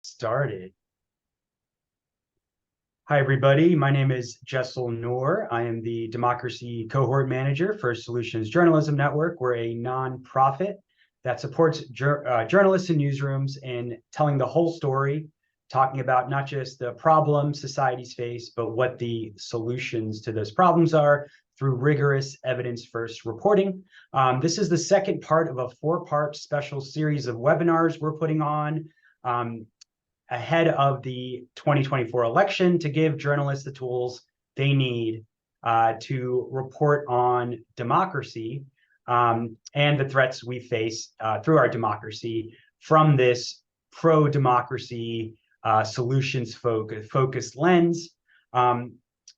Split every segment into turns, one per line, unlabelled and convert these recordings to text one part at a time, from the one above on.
Started. Hi, everybody. My name is Jessel Noor. I am the Democracy Cohort Manager for Solutions Journalism Network. We're a nonprofit that supports journalists and newsrooms in telling the whole story, talking about not just the problems societies face, but what the solutions to those problems are through rigorous evidence-first reporting. This is the second part of a four-part special series of webinars we're putting on. Ahead of the 2024 election to give journalists the tools they need to report on democracy and the threats we face through our democracy from this pro-democracy solutions-focused lens. The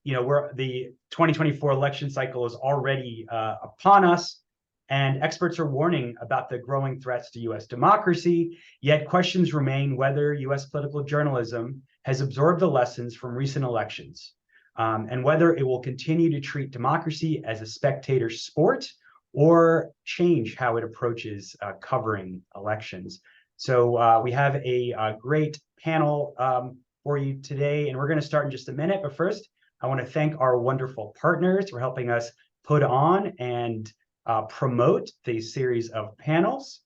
2024 election cycle is already upon us, and experts are warning about the growing threats to U.S. democracy, yet questions remain whether U.S. political journalism has absorbed the lessons from recent elections, and whether it will continue to treat democracy as a spectator sport or change how it approaches covering elections. So we have a great panel for you today, and we're going to start in just a minute. But first, I want to thank our wonderful partners for helping us put on and promote the series of panels.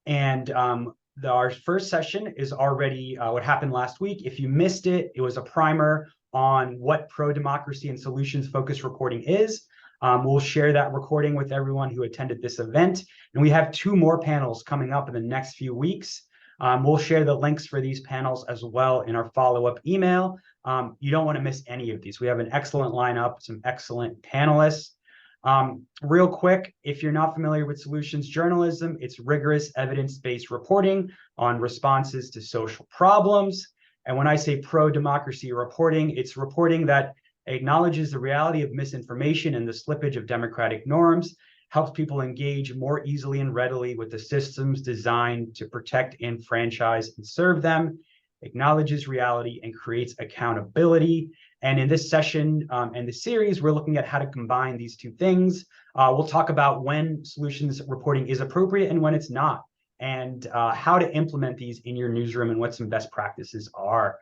And our first session is already what happened last week. If you missed it, it was a primer on what pro-democracy and solutions-focused reporting is. We'll share that recording with everyone who attended this event. And we have two more panels coming up in the next few weeks. We'll share the links for these panels as well in our follow-up email. You don't want to miss any of these. We have an excellent lineup, some excellent panelists. Real quick, if you're not familiar with solutions journalism, it's rigorous evidence-based reporting on responses to social problems. And when I say pro-democracy reporting, it's reporting that acknowledges the reality of misinformation and the slippage of democratic norms, helps people engage more easily and readily with the systems designed to protect, enfranchise, and serve them, acknowledges reality, and creates accountability. And in this session and the series, we're looking at how to combine these two things. We'll talk about when solutions reporting is appropriate and when it's not, and how to implement these in your newsroom and what some best practices are.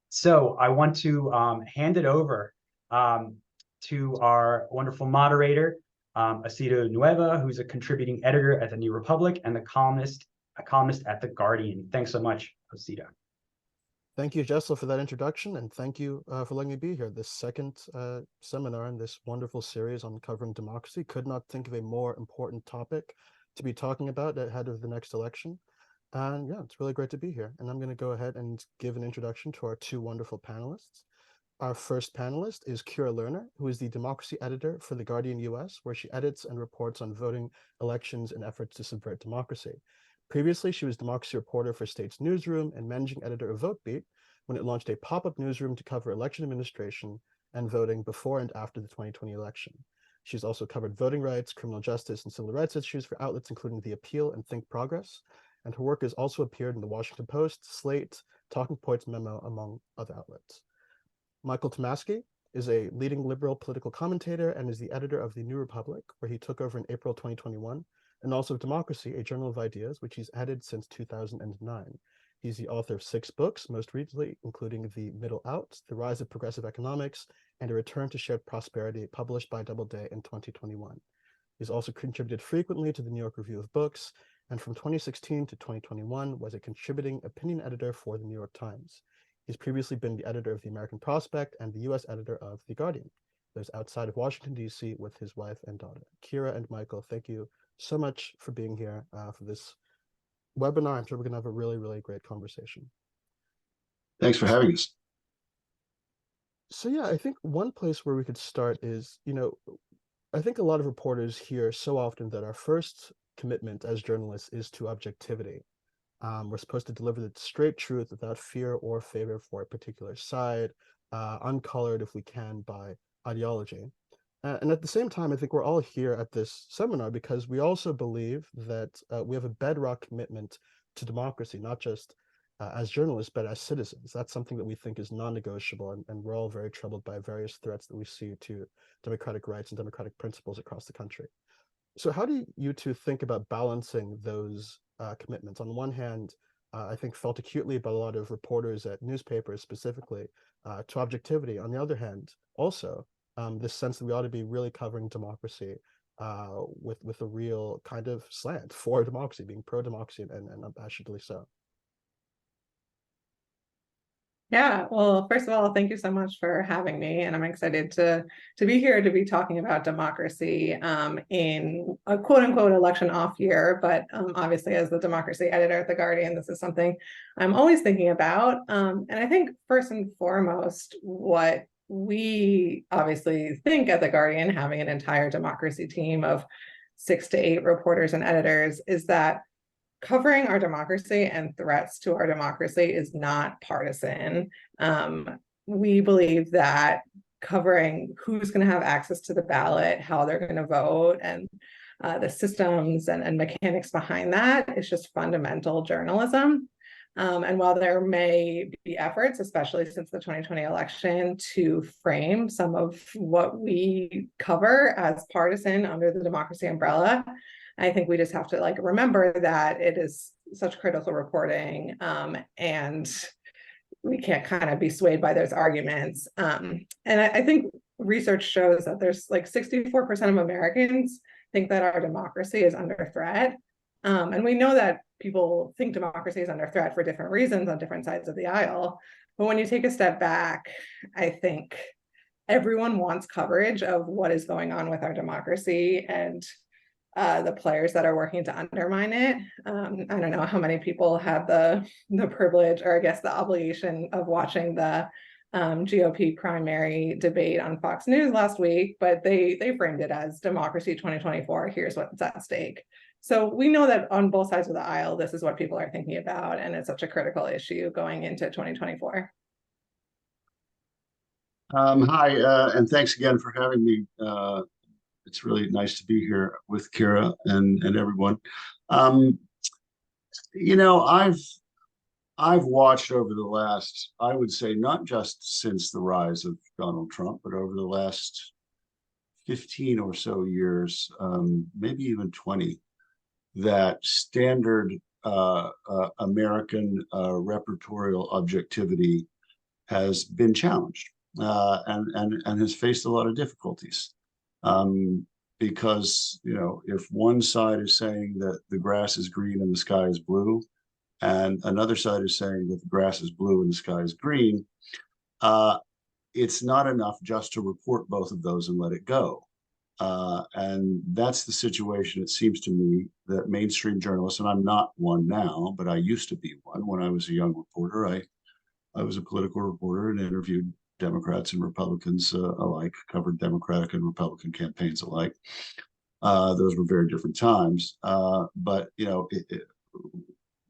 So I want to hand it over to our wonderful moderator, Aceto Nueva, who's a contributing editor at the New Republic and a columnist at The Guardian. Thanks so much, Aceto.
Thank you, Jessel, for that introduction, and thank you for letting me be here. This second seminar in this wonderful series on covering democracy. Could not think of a more important topic to be talking about ahead of the next election. And yeah, it's really great to be here. And I'm going to go ahead and give an introduction to our two wonderful panelists. Our first panelist is Kira Lerner, who is the democracy editor for The Guardian US, where she edits and reports on voting, elections, and efforts to subvert democracy. Previously, she was democracy reporter for State's Newsroom and managing editor of VoteBeat when it launched a pop-up newsroom to cover election administration and voting before and after the 2020 election. She's also covered voting rights, criminal justice, and civil rights issues for outlets including The Appeal and Think Progress, and her work has also appeared in The Washington Post, Slate, Talking Points Memo, among other outlets. Michael Tomasky is a leading liberal political commentator and is the editor of The New Republic, where he took over in April 2021, and also Democracy, a Journal of Ideas, which he's edited since 2009. He's the author of 6 books, most recently including The Middle Out, The Rise of Progressive Economics, and A Return to Shared Prosperity, published by Doubleday in 2021. He's also contributed frequently to the New York Review of Books, and from 2016 to 2021 was a contributing opinion editor for the New York Times. He's previously been the editor of The American Prospect and the US editor of The Guardian. Lives outside of Washington, D.C. with his wife and daughter. Kira and Michael, thank you so much for being here for this webinar. I'm sure we're going to have a really, really great conversation.
Thanks for having us.
So yeah, I think one place where we could start is, I think a lot of reporters hear so often that our first commitment as journalists is to objectivity. We're supposed to deliver the straight truth without fear or favor for a particular side, uncolored if we can by ideology. And at the same time, I think we're all here at this seminar because we also believe that we have a bedrock commitment to democracy, not just as journalists, but as citizens. That's something that we think is non-negotiable, and we're all very troubled by various threats that we see to democratic rights and democratic principles across the country. So how do you two think about balancing those commitments? On one hand, I think felt acutely by a lot of reporters at newspapers specifically to objectivity. On the other hand, also this sense that we ought to be really covering democracy with a real kind of slant for democracy, being pro-democracy and unabashedly so.
Yeah, well, first of all, thank you so much for having me, and I'm excited to be here to be talking about democracy in a quote unquote election off year. But obviously, as the democracy editor at The Guardian, this is something I'm always thinking about. And I think first and foremost, what we obviously think at The Guardian, having an entire democracy team of 6 to 8 reporters and editors, is that covering our democracy and threats to our democracy is not partisan. We believe that covering who's going to have access to the ballot, how they're going to vote, and the systems and mechanics behind that is just fundamental journalism. And while there may be efforts, especially since the 2020 election, to frame some of what we cover as partisan under the democracy umbrella, I think we just have to remember that it is such critical reporting, and we can't kind of be swayed by those arguments. And I think research shows that there's 64% of Americans think that our democracy is under threat. And we know that people think democracy is under threat for different reasons on different sides of the aisle. But when you take a step back, I think everyone wants coverage of what is going on with our democracy and the players that are working to undermine it. I don't know how many people had the privilege, or I guess the obligation, of watching the GOP primary debate on Fox News last week, but they framed it as democracy 2024. Here's what's at stake. So we know that on both sides of the aisle, this is what people are thinking about, and it's such a critical issue going into 2024.
Hi, and thanks again for having me. It's really nice to be here with Kira and everyone. You know, I've watched over the last, I would say, not just since the rise of Donald Trump, but over the last 15 or so years, maybe even 20, that standard American repertorial objectivity has been challenged and has faced a lot of difficulties. Because, you know, if one side is saying that the grass is green and the sky is blue, and another side is saying that the grass is blue and the sky is green, it's not enough just to report both of those and let it go. And that's the situation, it seems to me, that mainstream journalists, and I'm not one now, but I used to be one when I was a young reporter. I was a political reporter and interviewed Democrats and Republicans alike, covered Democratic and Republican campaigns alike. Those were very different times. But, you know,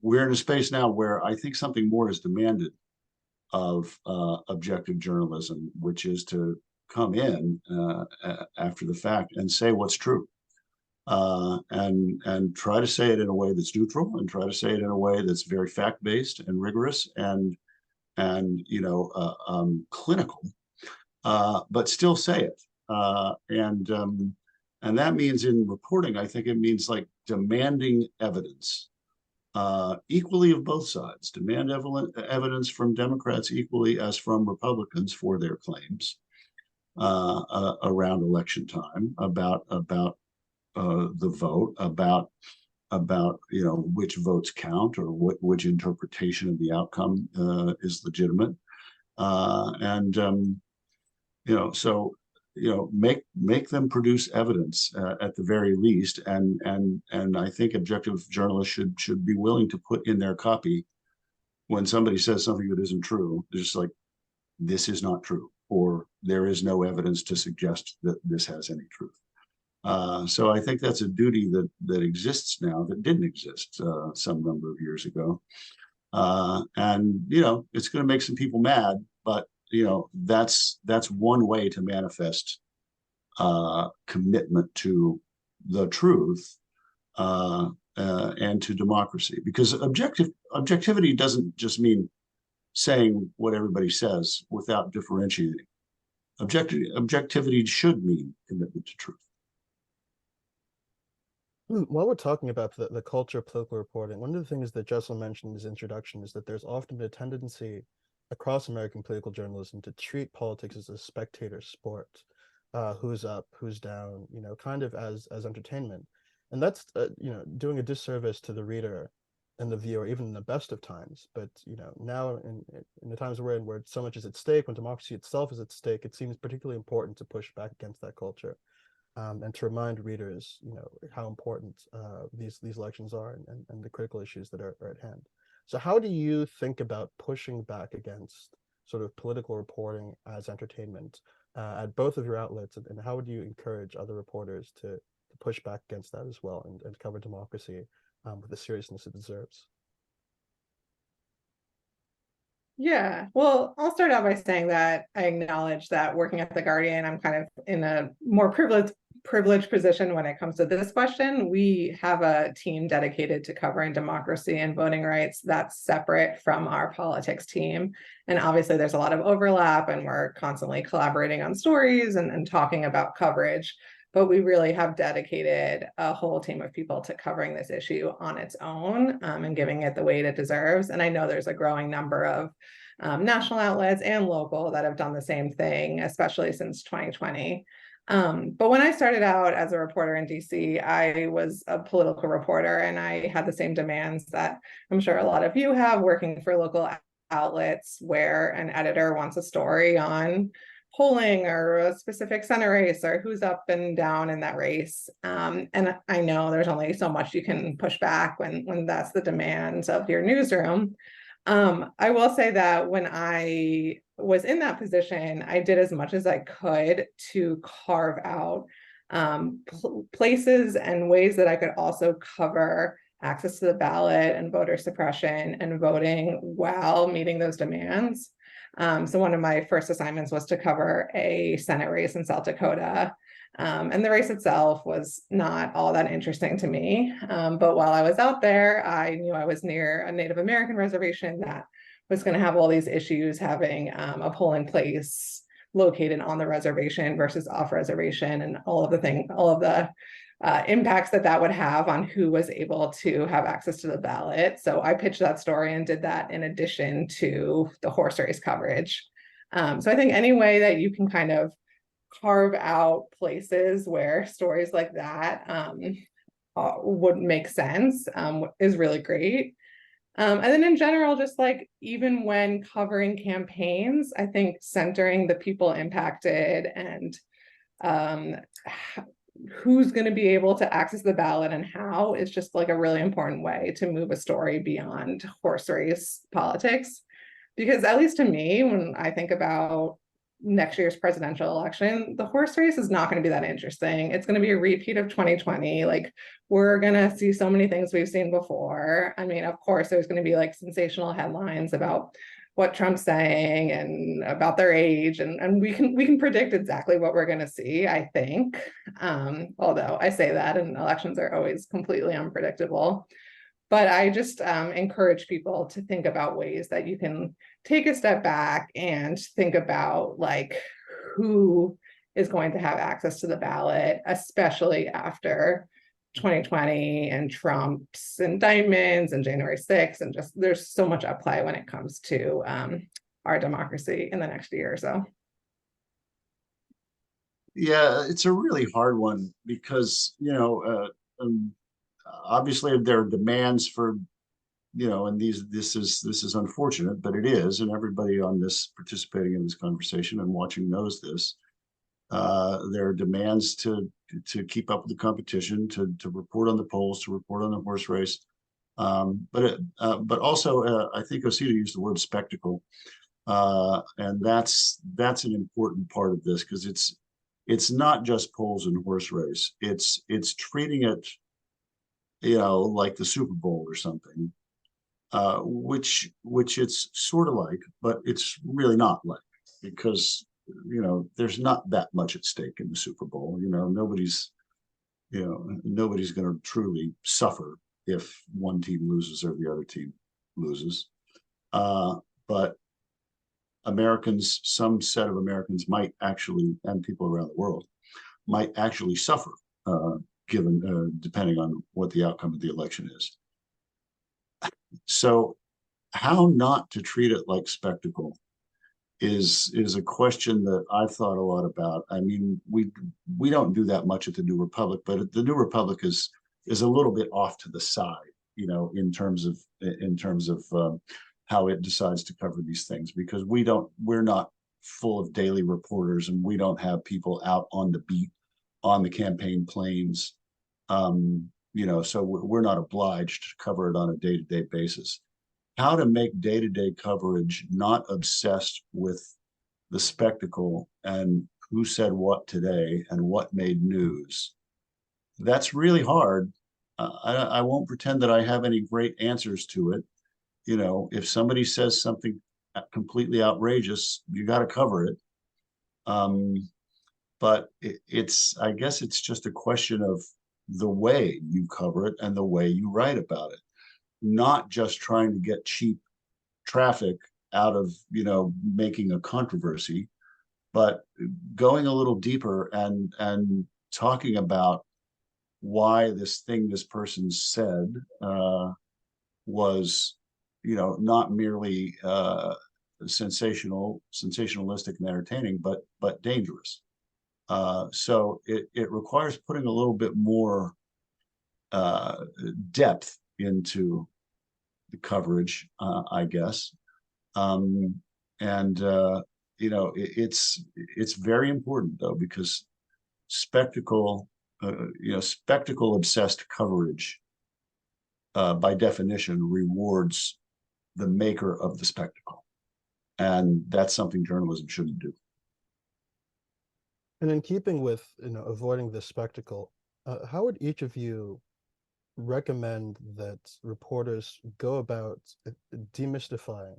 we're in a space now where I think something more is demanded of objective journalism, which is to come in after the fact and say what's true, and try to say it in a way that's neutral, and try to say it in a way that's very fact-based and rigorous and you know, clinical, but still say it. And that means in reporting, I think it means demanding evidence, equally of both sides. Demand evidence from Democrats equally as from Republicans for their claims around election time about the vote, about you know, which votes count, or which interpretation of the outcome is legitimate, you know, so you know, make them produce evidence at the very least, and I think objective journalists should be willing to put in their copy when somebody says something that isn't true, just like, this is not true, or there is no evidence to suggest that this has any truth. So I think that's a duty that exists now that didn't exist some number of years ago. And, you know, it's going to make some people mad, but, you know, that's one way to manifest commitment to the truth and to democracy. Because objectivity doesn't just mean saying what everybody says without differentiating. Objectivity should mean commitment to truth.
While we're talking about the culture of political reporting, one of the things that Jessel mentioned in his introduction is that there's often been a tendency across American political journalism to treat politics as a spectator sport, who's up, who's down, kind of as entertainment. And that's, doing a disservice to the reader and the viewer, even in the best of times. But, now in the times we're in, where so much is at stake, when democracy itself is at stake, it seems particularly important to push back against that culture. And to remind readers, how important these elections are, and the critical issues that are at hand. So how do you think about pushing back against sort of political reporting as entertainment at both of your outlets, and how would you encourage other reporters to push back against that as well, and cover democracy with the seriousness it deserves?
Yeah, well, I'll start out by saying that I acknowledge that working at The Guardian, I'm kind of in a more privileged position when it comes to this question. We have a team dedicated to covering democracy and voting rights that's separate from our politics team. And obviously there's a lot of overlap, and we're constantly collaborating on stories and talking about coverage. But we really have dedicated a whole team of people to covering this issue on its own, and giving it the weight it deserves. And I know there's a growing number of national outlets and local that have done the same thing, especially since 2020. But when I started out as a reporter in DC, I was a political reporter, and I had the same demands that I'm sure a lot of you have, working for local outlets where an editor wants a story on polling or a specific Senate race or who's up and down in that race. And I know there's only so much you can push back when that's the demands of your newsroom. I will say that when I was in that position, I did as much as I could to carve out places and ways that I could also cover access to the ballot and voter suppression and voting while meeting those demands. So one of my first assignments was to cover a Senate race in South Dakota. And the race itself was not all that interesting to me. But while I was out there, I knew I was near a Native American reservation that was going to have all these issues, having a polling place located on the reservation versus off reservation, and all of the impacts that would have on who was able to have access to the ballot. So I pitched that story and did that in addition to the horse race coverage. So I think any way that you can kind of carve out places where stories like that would make sense is really great. And then in general, just like even when covering campaigns, I think centering the people impacted and who's going to be able to access the ballot and how is just like a really important way to move a story beyond horse race politics. Because at least to me, when I think about next year's presidential election, the horse race is not going to be that interesting. It's going to be a repeat of 2020. Like, we're going to see so many things we've seen before. I mean, of course, there's going to be like sensational headlines about what Trump's saying and about their age, and we can predict exactly what we're going to see, I think. Although I say that, and elections are always completely unpredictable. But I just encourage people to think about ways that you can take a step back and think about like who is going to have access to the ballot, especially after 2020 and Trump's indictments and January 6th, and just there's so much at play when it comes to our democracy in the next year or so.
Yeah, it's a really hard one because, obviously there are demands for, and this is unfortunate, but it is, and everybody on this participating in this conversation and watching knows this. There are demands to keep up with the competition, to report on the polls, to report on the horse race. But also, I think Osita used the word spectacle, and that's an important part of this, because it's not just polls and horse race. It's treating it, like the Super Bowl or something, which it's sort of like, but it's really not like, because there's not that much at stake in the Super Bowl. Nobody's going to truly suffer if one team loses or the other team loses. But Americans, some set of Americans might actually, and people around the world, might actually suffer given depending on what the outcome of the election is. So how not to treat it like spectacle is a question that I've thought a lot about. I mean, we don't do that much at the New Republic, but the New Republic is a little bit off to the side, you know, in terms of how it decides to cover these things, because we're not full of daily reporters, and we don't have people out on the beat on the campaign planes. You know, so we're not obliged to cover it on a day-to-day basis. How to make day-to-day coverage not obsessed with the spectacle and who said what today and what made news. That's really hard. I won't pretend that I have any great answers to it. You know, if somebody says something completely outrageous, you got to cover it. But I guess it's just a question of the way you cover it and the way you write about it, not just trying to get cheap traffic out of, you know, making a controversy, but going a little deeper and talking about why this person said was, you know, not merely sensationalistic and entertaining, but dangerous. So it requires putting a little bit more depth into the coverage, I guess. You know, it's very important though, because spectacle, you know, spectacle obsessed coverage, by definition, rewards the maker of the spectacle, and that's something journalism shouldn't do.
And in keeping with, you know, avoiding the spectacle, how would each of you recommend that reporters go about demystifying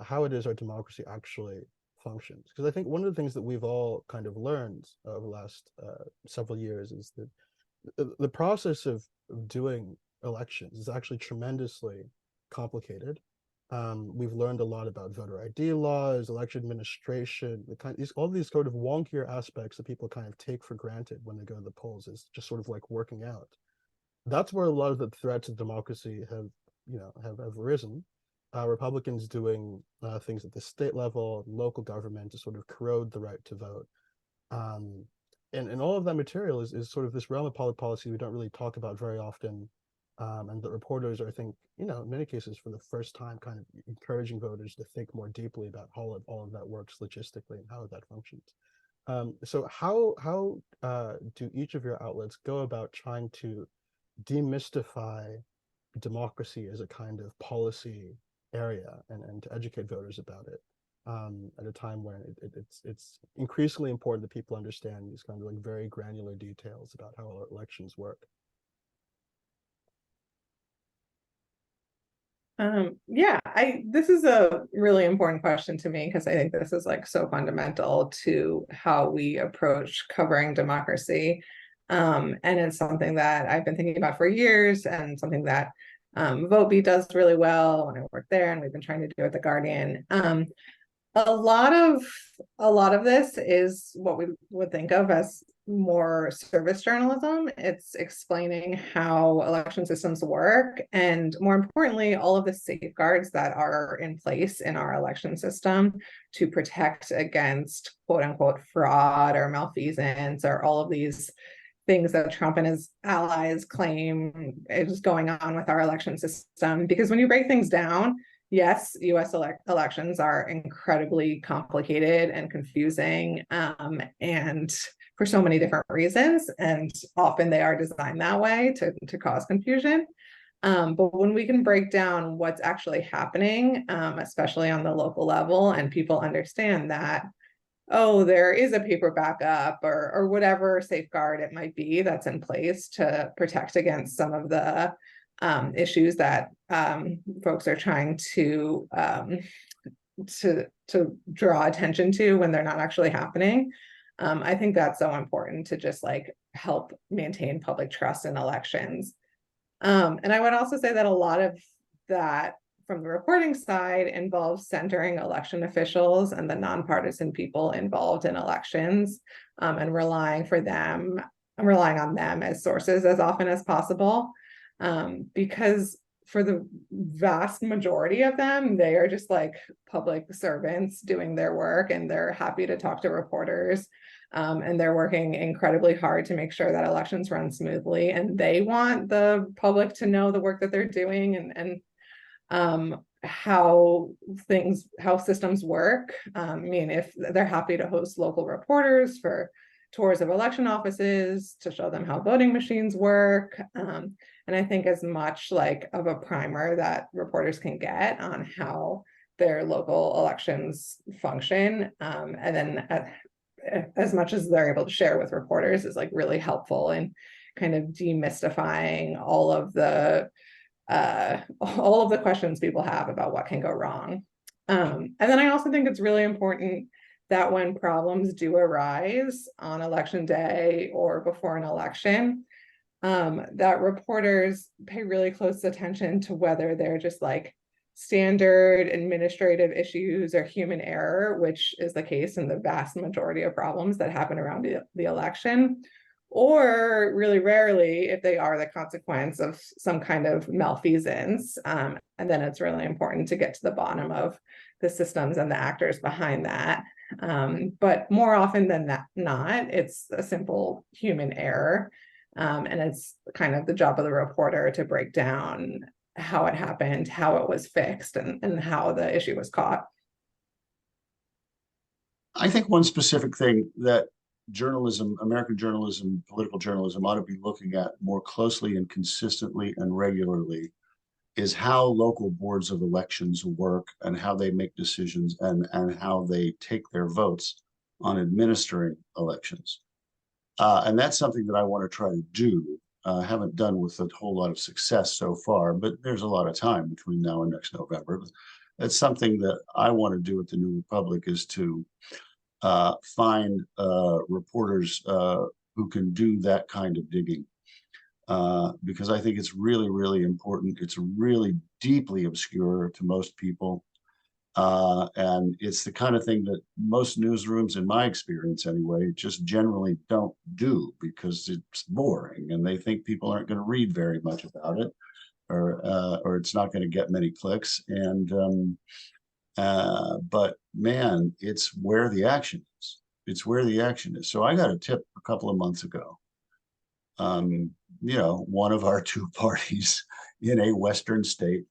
how it is our democracy actually functions? Because I think one of the things that we've all kind of learned over the last several years is that the process of doing elections is actually tremendously complicated. We've learned a lot about voter ID laws, election administration, all these sort of wonkier aspects that people kind of take for granted when they go to the polls is just sort of like working out. That's where a lot of the threats of democracy have, you know, have arisen. Republicans doing things at the state level, local government to sort of corrode the right to vote. And all of that material is sort of this realm of public policy we don't really talk about very often. And the reporters are, I think, you know, in many cases for the first time kind of encouraging voters to think more deeply about how all of that works logistically and how that functions. So how do each of your outlets go about trying to demystify democracy as a kind of policy area and to educate voters about it at a time when it's increasingly important that people understand these kind of like very granular details about how our elections work?
Yeah, this is a really important question to me, because I think this is like so fundamental to how we approach covering democracy. And it's something that I've been thinking about for years, and something that VoteBeat does really well when I work there, and we've been trying to do at The Guardian. A lot of this is what we would think of as more service journalism. It's explaining how election systems work, and more importantly, all of the safeguards that are in place in our election system to protect against quote unquote fraud or malfeasance, or all of these things that Trump and his allies claim is going on with our election system. Because when you break things down, yes, US elections are incredibly complicated and confusing, and for so many different reasons, and often they are designed that way to cause confusion. But when we can break down what's actually happening, especially on the local level, and people understand that, oh, there is a paper backup or whatever safeguard it might be that's in place to protect against some of the issues that folks are trying to draw attention to when they're not actually happening. I think that's so important to just like help maintain public trust in elections. And I would also say that a lot of that from the reporting side involves centering election officials and the nonpartisan people involved in elections, and relying for them I'm relying on them as sources as often as possible, because for the vast majority of them, they are just like public servants doing their work, and they're happy to talk to reporters. And they're working incredibly hard to make sure that elections run smoothly, and they want the public to know the work that they're doing, and how systems work. I mean, if they're happy to host local reporters for tours of election offices to show them how voting machines work. And I think as much like of a primer that reporters can get on how their local elections function, and then as much as they're able to share with reporters is like really helpful in kind of demystifying all of the questions people have about what can go wrong. And then I also think it's really important that when problems do arise on election day or before an election, that reporters pay really close attention to whether they're just like standard administrative issues or human error, which is the case in the vast majority of problems that happen around the election, or really rarely if they are the consequence of some kind of malfeasance. And then it's really important to get to the bottom of the systems and the actors behind that. But more often than not, it's a simple human error. And it's kind of the job of the reporter to break down how it happened, how it was fixed, and how the issue was caught.
I think one specific thing that journalism, American journalism, political journalism ought to be looking at more closely and consistently and regularly is how local boards of elections work and how they make decisions and how they take their votes on administering elections. And that's something that I want to try to do. Haven't done with a whole lot of success so far, but there's a lot of time between now and next November. That's something that I want to do at the New Republic, is to find reporters who can do that kind of digging, because I think it's really, really important. It's really deeply obscure to most people. And it's the kind of thing that most newsrooms, in my experience anyway, just generally don't do because it's boring and they think people aren't going to read very much about it, or it's not going to get many clicks. And but man, it's where the action is. It's where the action is. So I got a tip a couple of months ago. One of our two parties in a Western state,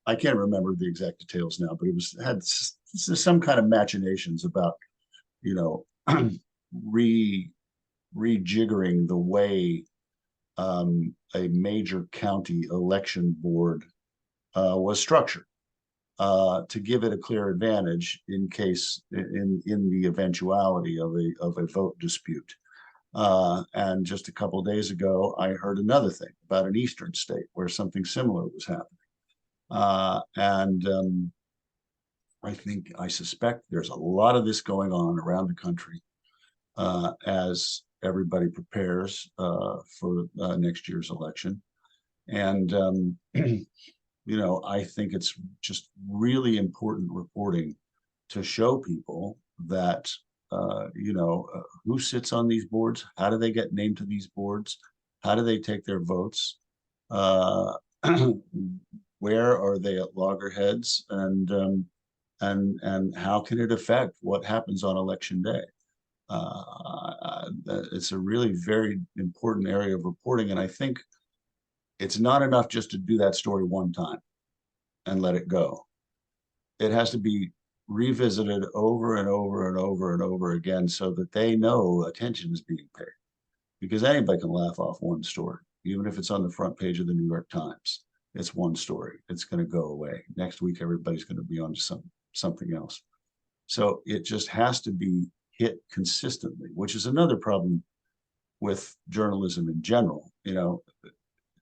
I can't remember the exact details now, but it had some kind of machinations about, rejiggering the way a major county election board was structured to give it a clear advantage in case in the eventuality of a vote dispute. And just a couple of days ago, I heard another thing about an eastern state where something similar was happening. I suspect there's a lot of this going on around the country as everybody prepares for next year's election. And, I think it's just really important reporting to show people that, who sits on these boards, how do they get named to these boards, how do they take their votes, where are they at loggerheads, and how can it affect what happens on election day? It's a really very important area of reporting, and I think it's not enough just to do that story one time and let it go. It has to be revisited over and over and over and over again so that they know attention is being paid. Because anybody can laugh off one story, even if it's on the front page of the New York Times. It's one story. It's going to go away. Next week, everybody's going to be on to something else. So it just has to be hit consistently, which is another problem with journalism in general.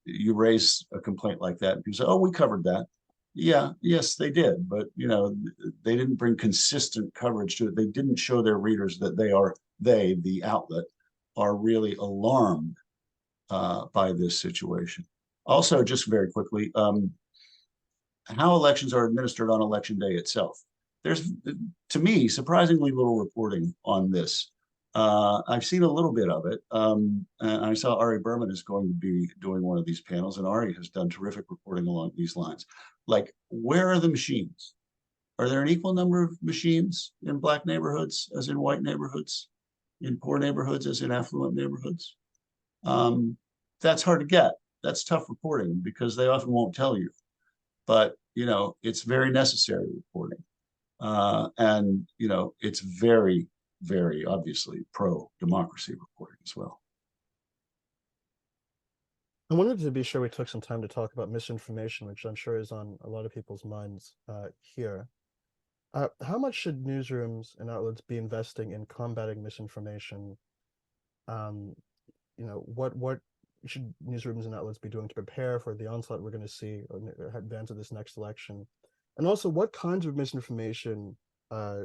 You raise a complaint like that, and people say, "Oh, we covered that." Yeah, yes, they did, but they didn't bring consistent coverage to it. They didn't show their readers that the outlet, are really alarmed by this situation. Also, just very quickly, how elections are administered on election day itself. There's, to me, surprisingly little reporting on this. I've seen a little bit of it. And I saw Ari Berman is going to be doing one of these panels, and Ari has done terrific reporting along these lines. Like, where are the machines? Are there an equal number of machines in Black neighborhoods as in white neighborhoods, in poor neighborhoods as in affluent neighborhoods? That's hard to get. That's tough reporting because they often won't tell you. But, you know, it's very necessary reporting. And, you know, it's very, very obviously pro-democracy reporting as well.
I wanted to be sure we took some time to talk about misinformation, which I'm sure is on a lot of people's minds here. How much should newsrooms and outlets be investing in combating misinformation? You know, what should newsrooms and outlets be doing to prepare for the onslaught we're going to see or advance of this next election? And also, what kinds of misinformation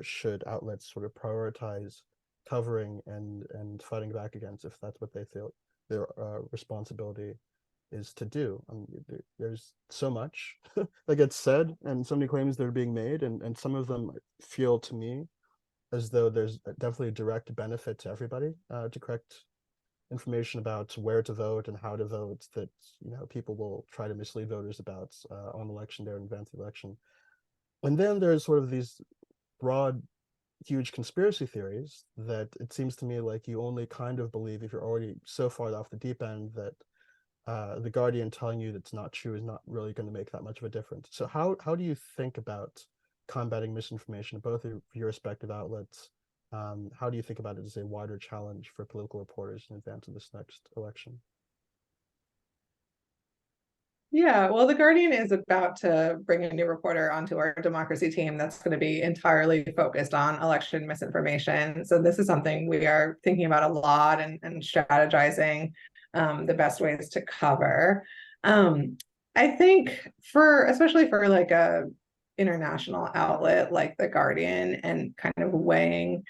should outlets sort of prioritize covering and fighting back against if that's what they feel their responsibility is to do? There's so much that gets said and so many claims that are being made, and some of them feel to me as though there's definitely a direct benefit to everybody to correct information about where to vote and how to vote that, you know, people will try to mislead voters about on election day and advance the election. And then there's sort of these broad, huge conspiracy theories that it seems to me like you only kind of believe if you're already so far off the deep end that the Guardian telling you that's not true is not really going to make that much of a difference. So how do you think about combating misinformation, both of your respective outlets? How do you think about it as a wider challenge for political reporters in advance of this next election?
Yeah, well, The Guardian is about to bring a new reporter onto our democracy team that's going to be entirely focused on election misinformation. So this is something we are thinking about a lot and strategizing the best ways to cover. I think especially for like a international outlet like The Guardian and kind of weighing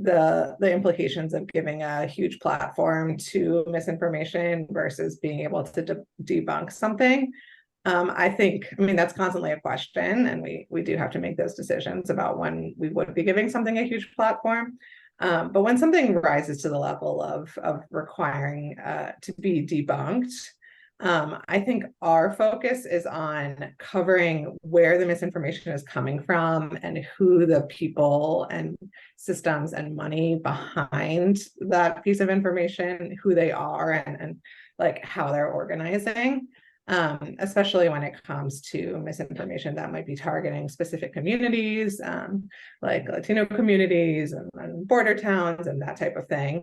the implications of giving a huge platform to misinformation versus being able to debunk something. I mean, that's constantly a question, and we do have to make those decisions about when we would be giving something a huge platform. But when something rises to the level of requiring to be debunked, I think our focus is on covering where the misinformation is coming from and who the people and systems and money behind that piece of information, who they are, and like how they're organizing, especially when it comes to misinformation that might be targeting specific communities, like Latino communities and border towns and that type of thing.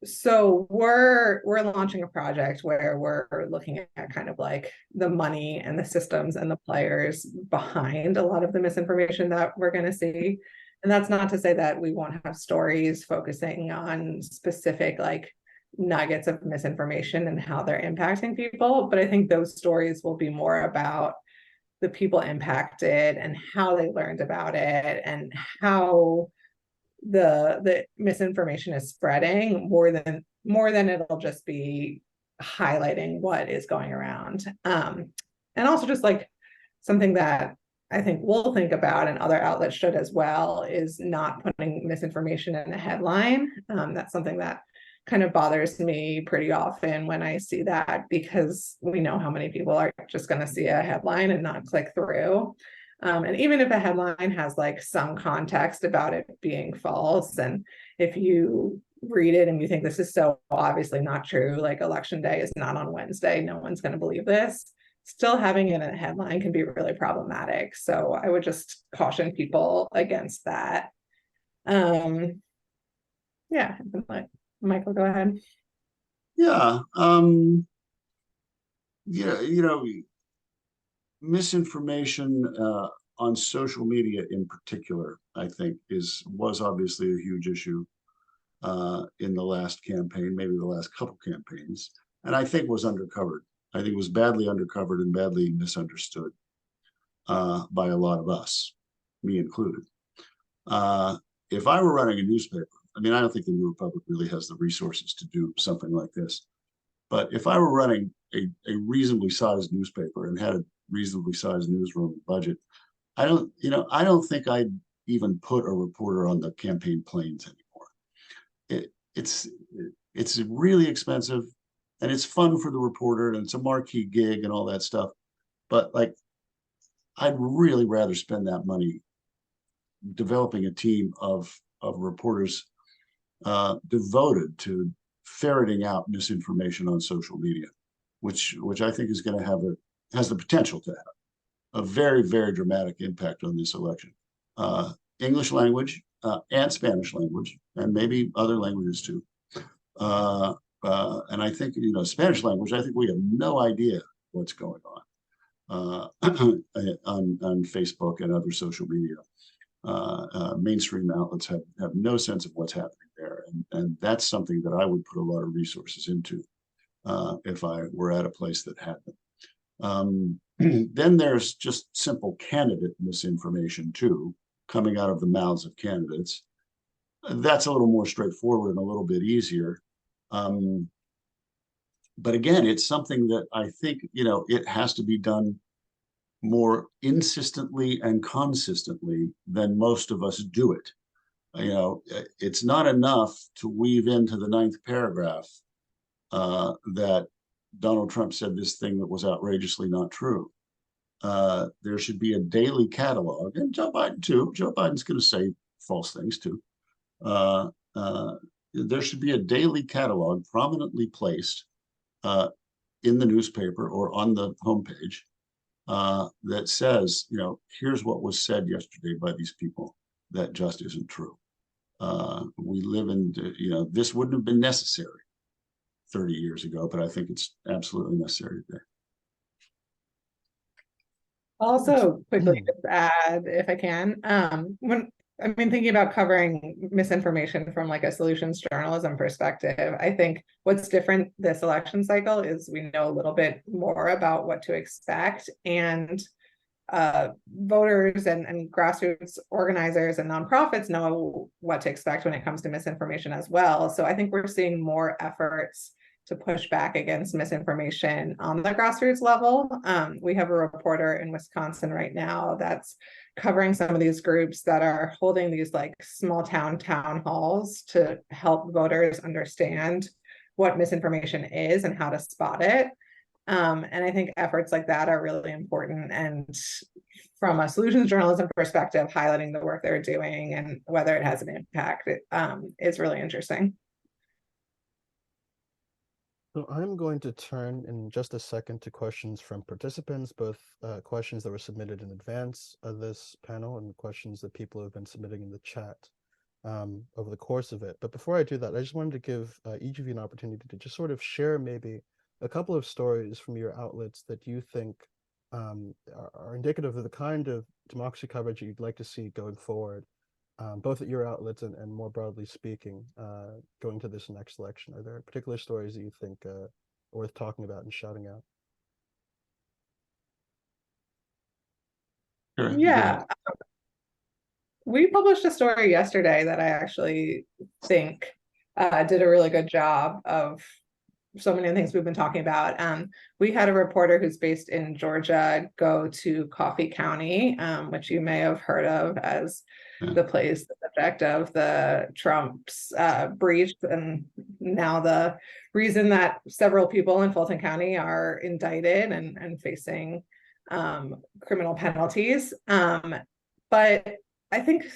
So we're launching a project where we're looking at kind of like the money and the systems and the players behind a lot of the misinformation that we're going to see. And that's not to say that we won't have stories focusing on specific like nuggets of misinformation and how they're impacting people, but I think those stories will be more about the people impacted and how they learned about it and how the misinformation is spreading more than it'll just be highlighting what is going around. And also just like something that I think we'll think about and other outlets should as well is not putting misinformation in a headline. That's something that kind of bothers me pretty often when I see that, because we know how many people are just going to see a headline and not click through. And even if a headline has like some context about it being false, and if you read it and you think this is so obviously not true, like election day is not on Wednesday, no one's going to believe this, still having it in a headline can be really problematic. So I would just caution people against that. Yeah, Michael, go ahead.
Yeah. Yeah, you know, misinformation on social media in particular, I think was obviously a huge issue in the last campaign, maybe the last couple campaigns, and I think was undercovered. I think it was badly undercovered and badly misunderstood by a lot of us, me included. If I were running a newspaper, I mean, I don't think the New Republic really has the resources to do something like this, but if I were running a reasonably sized newspaper and had a reasonably sized newsroom budget, I don't think I'd even put a reporter on the campaign planes anymore. it's really expensive, and it's fun for the reporter, and it's a marquee gig and all that stuff. But like, I'd really rather spend that money developing a team of reporters devoted to ferreting out misinformation on social media, which I think is going to has the potential to have a very, very dramatic impact on this election. English language and Spanish language, and maybe other languages too. And I think, Spanish language, I think we have no idea what's going on on Facebook and other social media. Mainstream outlets have no sense of what's happening there. And that's something that I would put a lot of resources into if I were at a place that had them. Then there's just simple candidate misinformation too, coming out of the mouths of candidates. That's a little more straightforward and a little bit easier. But again, it's something that I think, it has to be done more insistently and consistently than most of us do it. It's not enough to weave into the 9th paragraph that Donald Trump said this thing that was outrageously not true. There should be a daily catalog, and Joe Biden too. Joe Biden's going to say false things too. There should be a daily catalog prominently placed in the newspaper or on the homepage that says, here's what was said yesterday by these people that just isn't true. We live in, this wouldn't have been necessary 30 years ago, but I think it's absolutely necessary today.
Also, quickly just add, if I can, thinking about covering misinformation from like a solutions journalism perspective, I think what's different this election cycle is we know a little bit more about what to expect, and voters and grassroots organizers and nonprofits know what to expect when it comes to misinformation as well. So I think we're seeing more efforts to push back against misinformation on the grassroots level. We have a reporter in Wisconsin right now that's covering some of these groups that are holding these like small town halls to help voters understand what misinformation is and how to spot it. And I think efforts like that are really important. And from a solutions journalism perspective, highlighting the work they're doing and whether it has an impact is really interesting.
So I'm going to turn in just a second to questions from participants, both questions that were submitted in advance of this panel and questions that people have been submitting in the chat over the course of it. But before I do that, I just wanted to give each of you an opportunity to just sort of share maybe a couple of stories from your outlets that you think are indicative of the kind of democracy coverage you'd like to see going forward, both at your outlets and more broadly speaking, going to this next election. Are there particular stories that you think are worth talking about and shouting out?
Yeah. We published a story yesterday that I actually think did a really good job of so many of the things we've been talking about. We had a reporter who's based in Georgia go to Coffee County, which you may have heard of as the place, the subject of the Trump's breach, and now the reason that several people in Fulton County are indicted and facing criminal penalties. But I think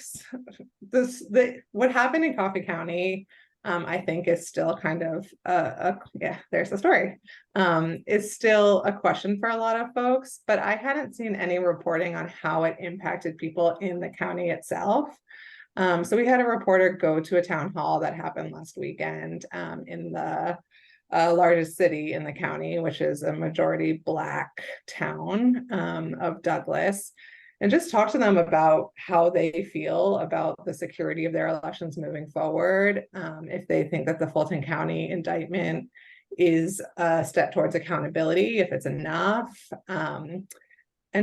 what happened in Coffee County, I think is still kind of there's the story. It's still a question for a lot of folks, but I hadn't seen any reporting on how it impacted people in the county itself. So we had a reporter go to a town hall that happened last weekend in the largest city in the county, which is a majority Black town of Douglas, and just talk to them about how they feel about the security of their elections moving forward. If they think that the Fulton County indictment is a step towards accountability, if it's enough, and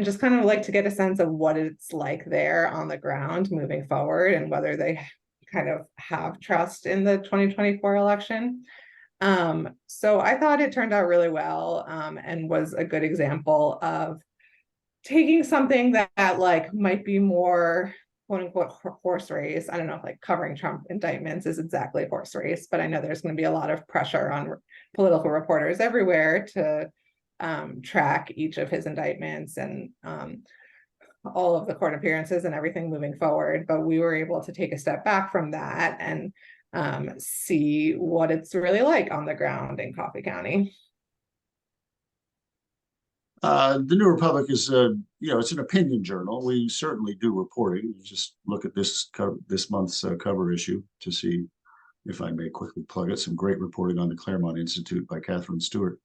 just kind of like to get a sense of what it's like there on the ground moving forward and whether they kind of have trust in the 2024 election. So I thought it turned out really well and was a good example of taking something that like might be more quote unquote horse race. I don't know if like covering Trump indictments is exactly a horse race, but I know there's going to be a lot of pressure on political reporters everywhere to track each of his indictments and all of the court appearances and everything moving forward. But we were able to take a step back from that and see what it's really like on the ground in Coffee County.
The New Republic is, it's an opinion journal. We certainly do reporting. You just look at this month's cover issue to see, if I may quickly plug it, some great reporting on the Claremont Institute by Catherine Stewart.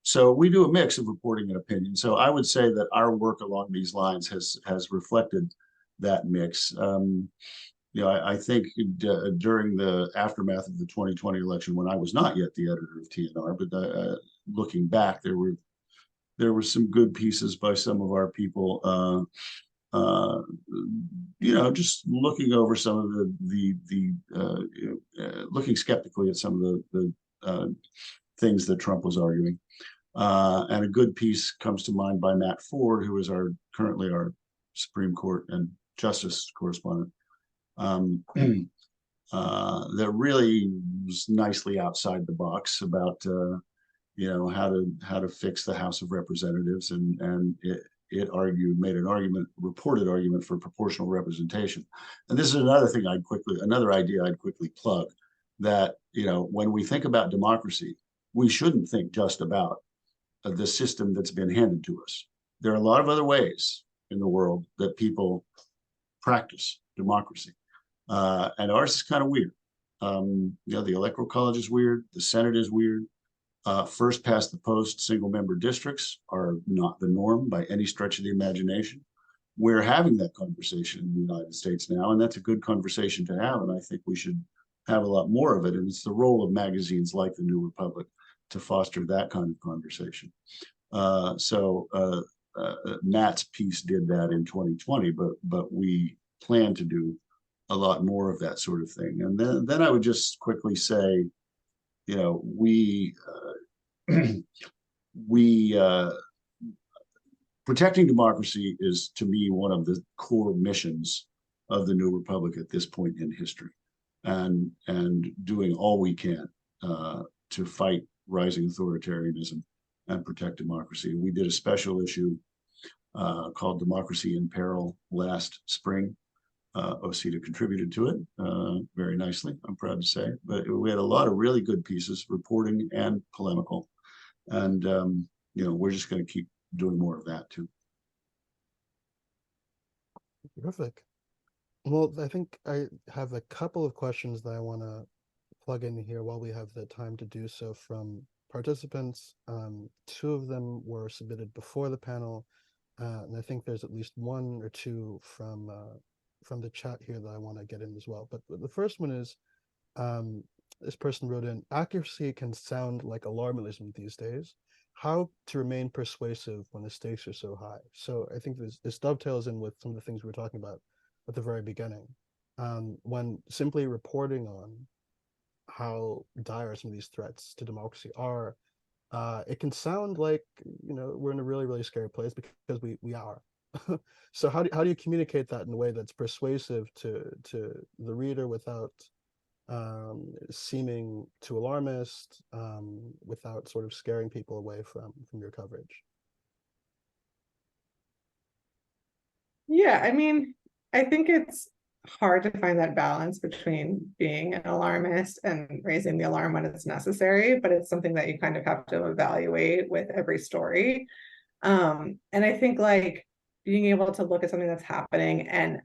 So we do a mix of reporting and opinion. So I would say that our work along these lines has reflected that mix. I think during the aftermath of the 2020 election, when I was not yet the editor of TNR, but looking back, there were some good pieces by some of our people. Just looking over some of looking skeptically at some of the things that Trump was arguing. And a good piece comes to mind by Matt Ford, who is currently our Supreme Court and Justice correspondent, that really was nicely outside the box about how to fix the House of Representatives, and it reported argument for proportional representation. And this is another idea I'd quickly plug, that when we think about democracy, we shouldn't think just about the system that's been handed to us. There are a lot of other ways in the world that people practice democracy, and ours is kind of weird. The Electoral College is weird. The Senate is weird. First past the post single member districts are not the norm by any stretch of the imagination. We're having that conversation in the United States now, and that's a good conversation to have, and I think we should have a lot more of it. And it's the role of magazines like the New Republic to foster that kind of conversation. Matt's piece did that in 2020, but we plan to do a lot more of that sort of thing. And then I would just quickly say, protecting democracy is, to me, one of the core missions of the New Republic at this point in history, and doing all we can to fight rising authoritarianism and protect democracy. We did a special issue called Democracy in Peril last spring. OCEDA contributed to it very nicely, I'm proud to say. But we had a lot of really good pieces, reporting and polemical. And, we're just going to keep doing more of that too.
Terrific. Well, I think I have a couple of questions that I want to plug in here while we have the time to do so from participants. Two of them were submitted before the panel, and I think there's at least one or two from the chat here that I want to get in as well. But the first one is, this person wrote in, accuracy can sound like alarmism these days. How to remain persuasive when the stakes are so high? So I think this dovetails in with some of the things we were talking about at the very beginning. When simply reporting on how dire some of these threats to democracy are, it can sound like we're in a really, really scary place, because we are. So how do you communicate that in a way that's persuasive to the reader without seeming too alarmist, without sort of scaring people away from your coverage?
Yeah, I mean, I think it's hard to find that balance between being an alarmist and raising the alarm when it's necessary, but it's something that you kind of have to evaluate with every story. And I think being able to look at something that's happening and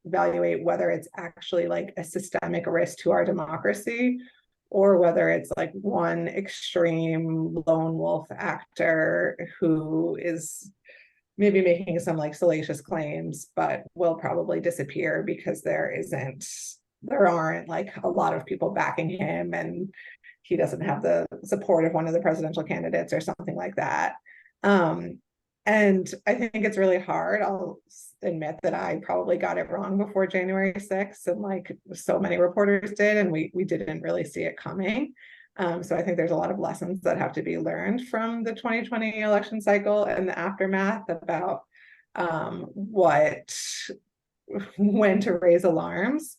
evaluate whether it's actually a systemic risk to our democracy, or whether it's one extreme lone wolf actor who is maybe making some salacious claims, but will probably disappear because there aren't a lot of people backing him, and he doesn't have the support of one of the presidential candidates or something like that. And I think it's really hard. I'll admit that I probably got it wrong before January 6th, and so many reporters did, and we didn't really see it coming. So I think there's a lot of lessons that have to be learned from the 2020 election cycle and the aftermath about when to raise alarms.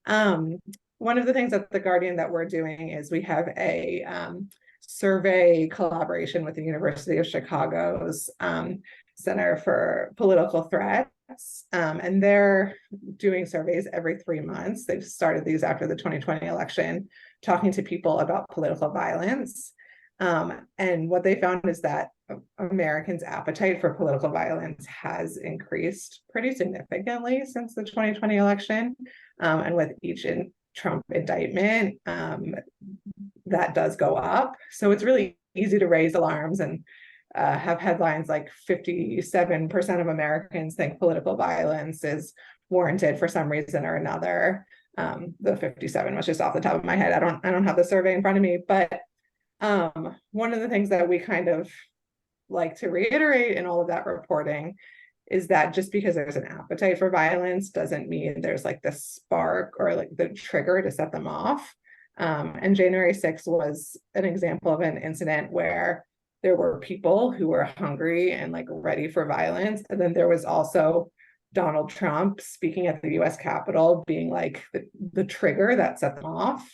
One of the things at The Guardian that we're doing is we have a survey collaboration with the University of Chicago's Center for Political Threats. And they're doing surveys every 3 months. They've started these after the 2020 election, talking to people about political violence. And what they found is that Americans' appetite for political violence has increased pretty significantly since the 2020 election. And with each Trump indictment, that does go up. So it's really easy to raise alarms and have headlines like 57% of Americans think political violence is warranted for some reason or another. The 57 was just off the top of my head. I don't have the survey in front of me, but one of the things that we kind of like to reiterate in all of that reporting is that just because there's an appetite for violence doesn't mean there's like the spark or like the trigger to set them off. And January 6th was an example of an incident where there were people who were hungry and like ready for violence. And then there was also Donald Trump speaking at the US Capitol being like the trigger that set them off.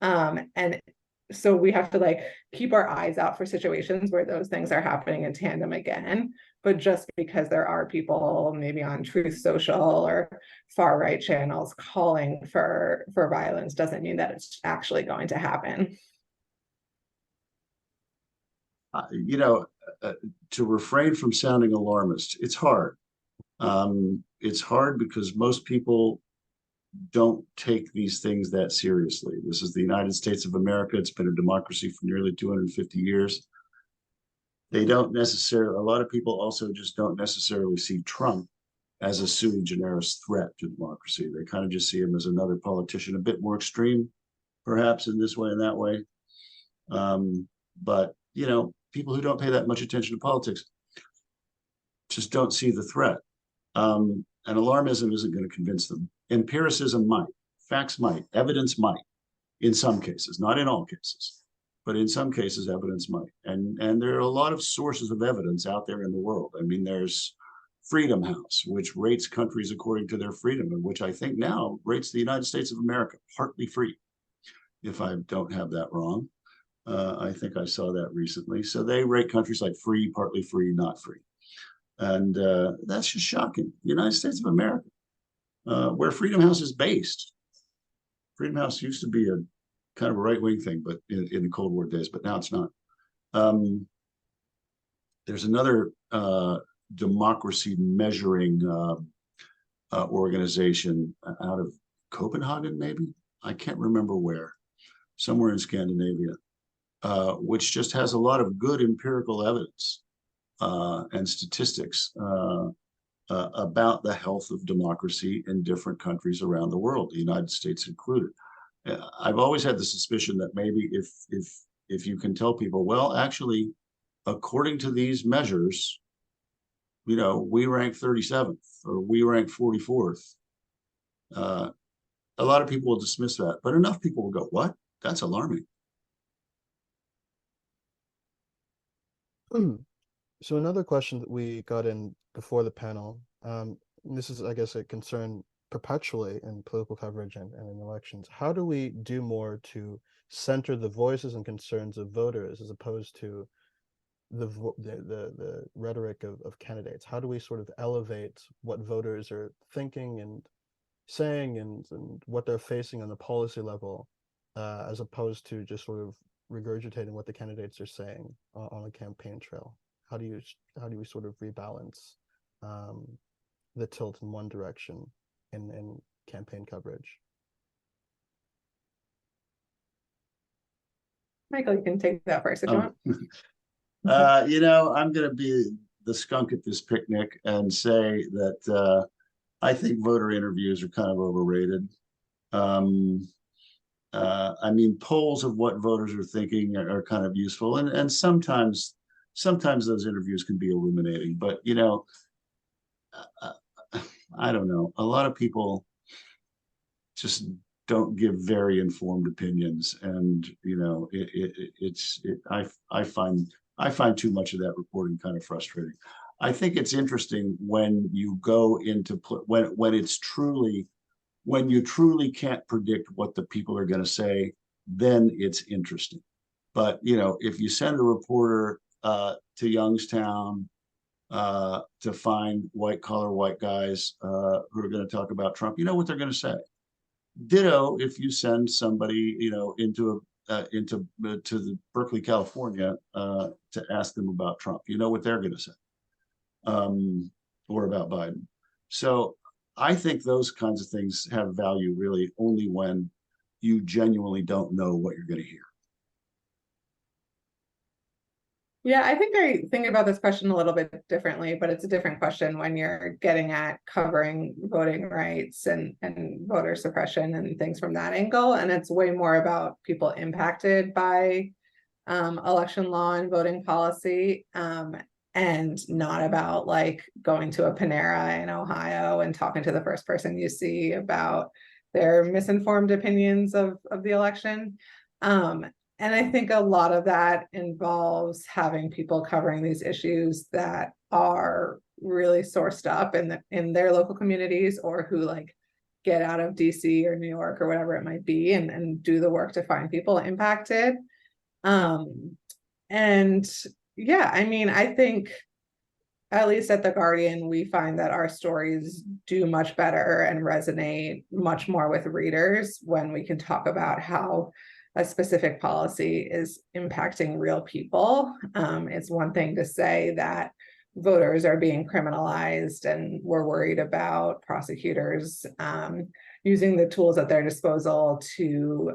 And so we have to like keep our eyes out for situations where those things are happening in tandem again. But just because there are people maybe on Truth Social or far right channels calling for violence doesn't mean that it's actually going to happen.
To refrain from sounding alarmist, it's hard. It's hard because most people don't take these things that seriously. This is the United States of America. It's been a democracy for nearly 250 years. They don't necessarily, a lot of people also just don't necessarily see Trump as a sui generis threat to democracy. They kind of just see him as another politician, a bit more extreme, perhaps in this way and that way. But, people who don't pay that much attention to politics just don't see the threat. And alarmism isn't going to convince them. Empiricism might, facts might, evidence might, in some cases, not in all cases, but in some cases, evidence might. And there are a lot of sources of evidence out there in the world. I mean, there's Freedom House, which rates countries according to their freedom, and which I think now rates the United States of America partly free, if I don't have that wrong. I think I saw that recently. So they rate countries like free, partly free, not free. And that's just shocking. The United States of America, where Freedom House is based. Freedom House used to be a kind of a right-wing thing, but in the Cold War days, but now it's not. There's another democracy measuring organization out of Copenhagen, maybe? I can't remember where. Somewhere in Scandinavia, which just has a lot of good empirical evidence and statistics about the health of democracy in different countries around the world, the United States included. I've always had the suspicion that maybe if you can tell people, well, actually, according to these measures, we rank 37th or we rank 44th. A lot of people will dismiss that, but enough people will go, what? That's alarming.
So another question that we got in before the panel, this is, I guess, a concern perpetually in political coverage and in elections. How do we do more to center the voices and concerns of voters as opposed to the rhetoric of candidates? How do we sort of elevate what voters are thinking and saying and what they're facing on the policy level, as opposed to just sort of regurgitating what the candidates are saying on a campaign trail? How do we sort of rebalance the tilt in one direction in campaign coverage?
Michael, you can take that first if you want.
I'm going to be the skunk at this picnic and say that I think voter interviews are kind of overrated. I mean, polls of what voters are thinking are kind of useful, and sometimes those interviews can be illuminating. But I don't know. A lot of people just don't give very informed opinions, and I find too much of that reporting kind of frustrating. I think it's interesting when you go into when it's truly when you truly can't predict what the people are going to say, then it's interesting. But if you send a reporter to Youngstown to find white guys who are going to talk about Trump, you know what they're going to say. Ditto if you send somebody into to the Berkeley, California to ask them about Trump, you know what they're going to say, or about Biden. So I think those kinds of things have value really only when you genuinely don't know what you're going to hear.
Yeah, I think about this question a little bit differently, but it's a different question when you're getting at covering voting rights and voter suppression and things from that angle. And it's way more about people impacted by election law and voting policy, and not about like going to a Panera in Ohio and talking to the first person you see about their misinformed opinions of the election. And I think a lot of that involves having people covering these issues that are really sourced up in their local communities, or who like get out of DC or New York or whatever it might be, and do the work to find people impacted. And yeah, I mean, I think at least at The Guardian, we find that our stories do much better and resonate much more with readers when we can talk about how a specific policy is impacting real people. It's one thing to say that voters are being criminalized and we're worried about prosecutors using the tools at their disposal to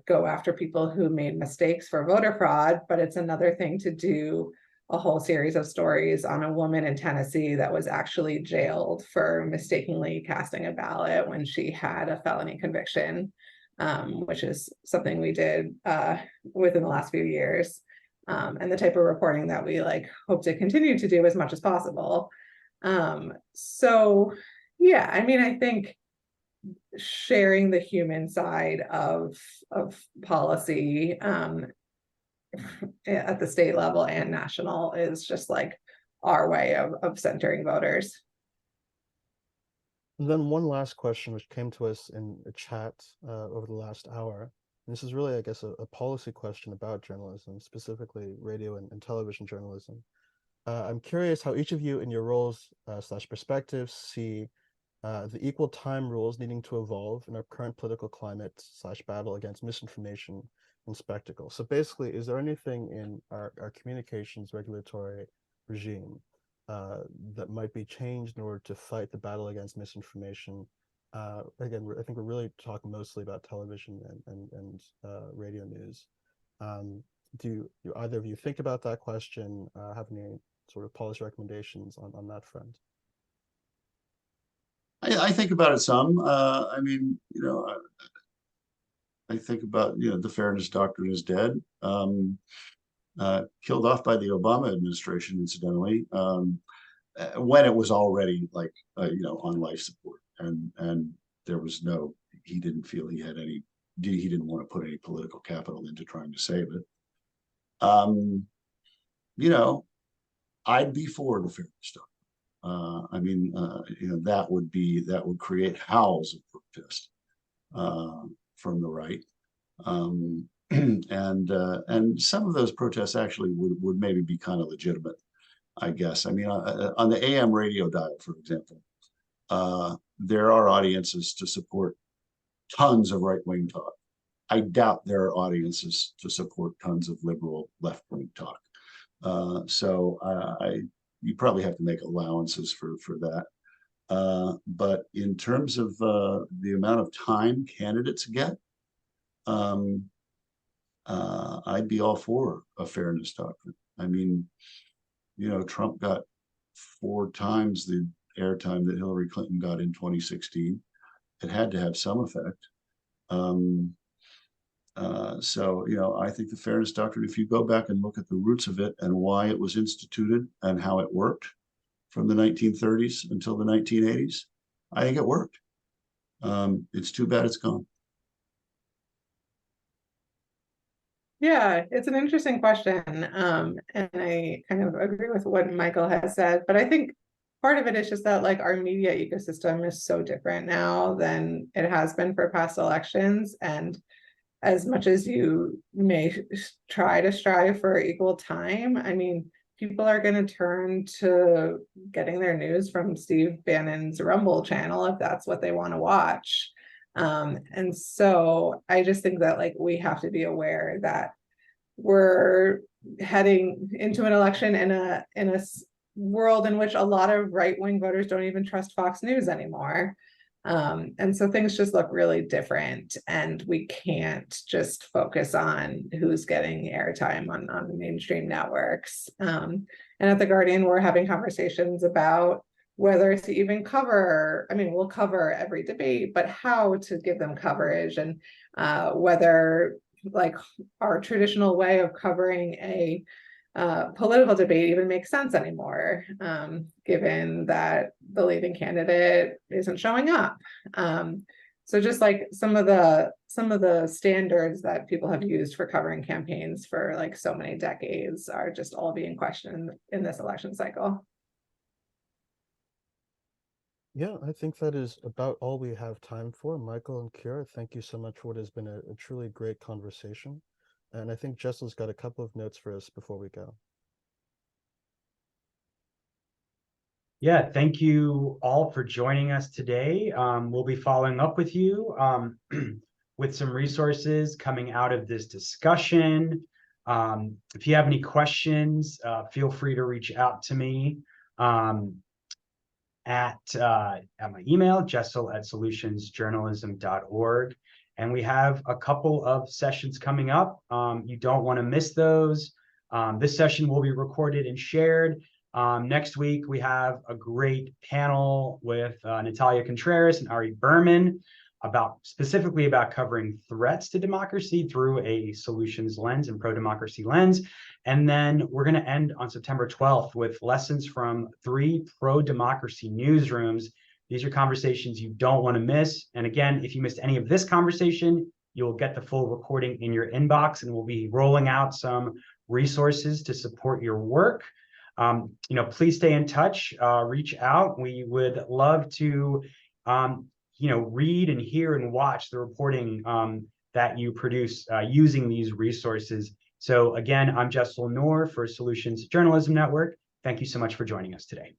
go after people who made mistakes for voter fraud. But it's another thing to do a whole series of stories on a woman in Tennessee that was actually jailed for mistakenly casting a ballot when she had a felony conviction, which is something we did within the last few years, and the type of reporting that we like hope to continue to do as much as possible. So yeah, I mean, I think sharing the human side of policy at the state level and national is just like our way of centering voters.
And then one last question, which came to us in a chat over the last hour. And this is really, I guess, a policy question about journalism, specifically radio and television journalism. I'm curious how each of you in your roles / perspectives see the equal time rules needing to evolve in our current political climate / battle against misinformation and spectacle. So basically, is there anything in our communications regulatory regime that might be changed in order to fight the battle against misinformation? Again, I think we're really talking mostly about television and radio news. Do either of you think about that question? Have any sort of policy recommendations on that front?
I think about it some. I mean, I think about, the fairness doctrine is dead. Killed off by the Obama administration, incidentally, when it was already like, on life support, and there was he didn't feel he didn't want to put any political capital into trying to save it. I'd be for the fairness doctrine. I mean, that would create howls of protest from the right. And some of those protests actually would maybe be kind of legitimate, I guess. I mean, on the AM radio dial, for example, there are audiences to support tons of right-wing talk. I doubt there are audiences to support tons of liberal left-wing talk. So you probably have to make allowances for that. But in terms of the amount of time candidates get, I'd be all for a fairness doctrine. I mean, Trump got 4 times the airtime that Hillary Clinton got in 2016. It had to have some effect. So, I think the fairness doctrine, if you go back and look at the roots of it and why it was instituted and how it worked from the 1930s until the 1980s, I think it worked. It's too bad it's gone.
Yeah, it's an interesting question. And I kind of agree with what Michael has said, but I think part of it is just that like our media ecosystem is so different now than it has been for past elections. And as much as you may try to strive for equal time, I mean, people are going to turn to getting their news from Steve Bannon's Rumble channel if that's what they want to watch. And so I just think that like we have to be aware that we're heading into an election in a world in which a lot of right-wing voters don't even trust Fox News anymore. And so things just look really different, and we can't just focus on who's getting airtime on the mainstream networks. And at The Guardian, we're having conversations about whether to even cover, I mean, we'll cover every debate, but how to give them coverage, and whether like our traditional way of covering a political debate even makes sense anymore, given that the leading candidate isn't showing up. So just like some of the standards that people have used for covering campaigns for like so many decades are just all being questioned in this election cycle.
Yeah, I think that is about all we have time for. Michael and Kira, thank you so much for what has been a truly great conversation. And I think Jessel's got a couple of notes for us before we go.
Yeah, thank you all for joining us today. We'll be following up with you with some resources coming out of this discussion. If you have any questions, feel free to reach out to me at my email, jessel@solutionsjournalism.org. And we have a couple of sessions coming up. You don't want to miss those. This session will be recorded and shared. Next week, we have a great panel with Natalia Contreras and Ari Berman specifically about covering threats to democracy through a solutions lens and pro-democracy lens. And then we're going to end on September 12th with lessons from 3 pro-democracy newsrooms. These are conversations you don't want to miss. And again, if you missed any of this conversation, you'll get the full recording in your inbox, and we'll be rolling out some resources to support your work. Please stay in touch, reach out. We would love to, read and hear and watch the reporting that you produce using these resources. So again, I'm Jessel Noor for Solutions Journalism Network. Thank you so much for joining us today.